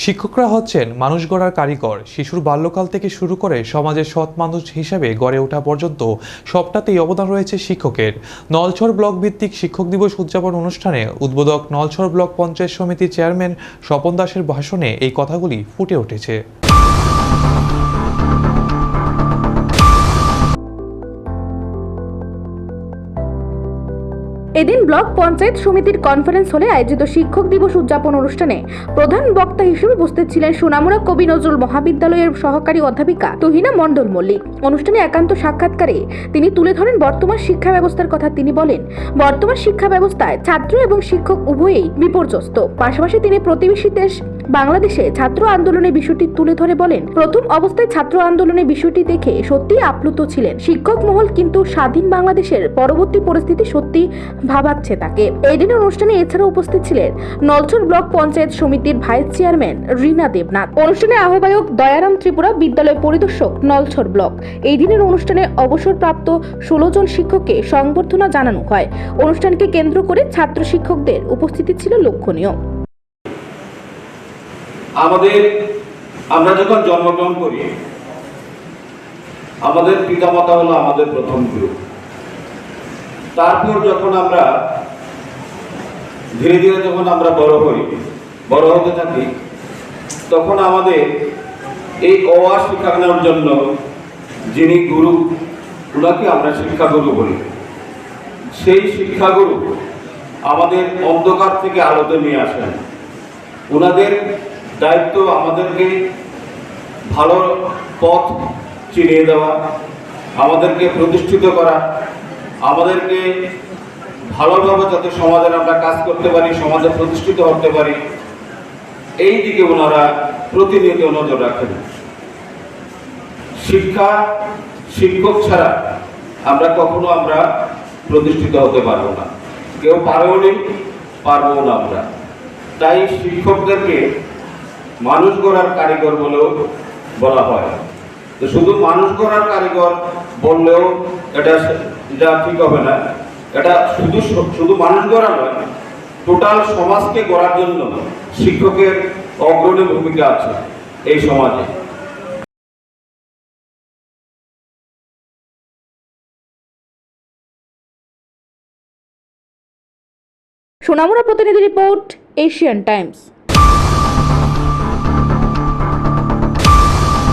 শিক্ষকরা হচ্ছেন মানুষ গড়ার কারিগর। শিশুর বাল্যকাল থেকে শুরু করে সমাজের সৎ মানুষ হিসেবে গড়ে ওঠা পর্যন্ত সবটাতেই অবদান রয়েছে শিক্ষকের। নলছড় ব্লক ভিত্তিক শিক্ষক দিবস উদযাপন অনুষ্ঠানে উদ্বোধক নলছড় ব্লক পঞ্চায়েত সমিতির চেয়ারম্যান স্বপন দাসের ভাষণে এই কথাগুলি ফুটে উঠেছে। এদিন ব্লক পঞ্চায়েত সমিতির কনফারেন্স হলে আয়োজিত শিক্ষক দিবস উদযাপন অনুষ্ঠানে প্রধান বক্তা হিসেবে উপস্থিত ছিলেন সোনামুড়া কবি নজরুল মহাবিদ্যালয়ের সহকারী অধ্যাপিকা তুহিনা মণ্ডল মল্লিক। অনুষ্ঠানে একান্ত সাক্ষাৎকারে তিনি তুলে ধরেন বর্তমান শিক্ষা ব্যবস্থার কথা। তিনি বলেন, বর্তমান শিক্ষা ব্যবস্থায় ছাত্র এবং শিক্ষক উভয়েই বিপর্যস্ত। পাশাপাশি তিনি প্রতিবেশী দেশ বাংলাদেশে ছাত্র আন্দোলনের বিষয়টি তুলে ধরে বলেন, প্রথম অবস্থায় ছাত্র আন্দোলনের বিষয়টি দেখে সত্যি আপ্লুত ছিলেন শিক্ষক মহল, কিন্তু স্বাধীন বাংলাদেশের পরবর্তী পরিস্থিতি সত্যি ভাবাচ্ছে তাকে। এই দিনের অনুষ্ঠানে এছাড়া উপস্থিত ছিলেন নলছড় ব্লক পঞ্চায়েত সমিতির ভাইস চেয়ারম্যান রীনা দেবনাথ, অনুষ্ঠানে আহ্বায়ক দয়ারাম ত্রিপুরা, বিদ্যালয় পরিদর্শক নলছড় ব্লক। এই দিনের অনুষ্ঠানে অবসরপ্রাপ্ত 16 জন শিক্ষককে সংবর্ধনা জানানো হয়। অনুষ্ঠানকে কেন্দ্র করে ছাত্র শিক্ষকদের উপস্থিতি ছিল লক্ষণীয়। আমরা যখন জন্মগ্রহণ করি, আমাদের পিতামাতা হলো আমাদের প্রথম গুরু। তারপর যখন আমরা ধীরে ধীরে যখন আমরা বড় হতে থাকি, তখন আমাদের এই অ-আ শেখানোর জন্য যিনি গুরু, ওনাকে আমরা শিক্ষাগুরু বলি। সেই শিক্ষাগুরু আমাদের অন্ধকার থেকে আলোতে নিয়ে আসেন। ওনাদের দায়িত্ব আমাদেরকে ভালো পথ চিনিয়ে দেওয়া, আমাদেরকে প্রতিষ্ঠিত করা, আমাদেরকে ভালোভাবে যাতে সমাজে আমরা কাজ করতে পারি, সমাজে প্রতিষ্ঠিত হতে পারি, এই দিকে ওনারা প্রতিনিয়ত নজর রাখেন। শিক্ষক ছাড়া কখনো আমরা প্রতিষ্ঠিত হতে পারবো না, কেউ পারবো না আমরা। তাই শিক্ষকদেরকে মানুষ গড়ার কারিগর বলেও বলা হয়। তো শুধু মানুষ গড়ার কারিগর বললেও এটা ঠিক হবে না। এটা শুধু মানুষ গড়া নয়, টোটাল সমাজকে গড়ার জন্য শিক্ষকের অগ্রণী ভূমিকা আছে এই সমাজে। সোনামুড়া প্রতিনিধি রিপোর্ট, এশিয়ান টাইমস।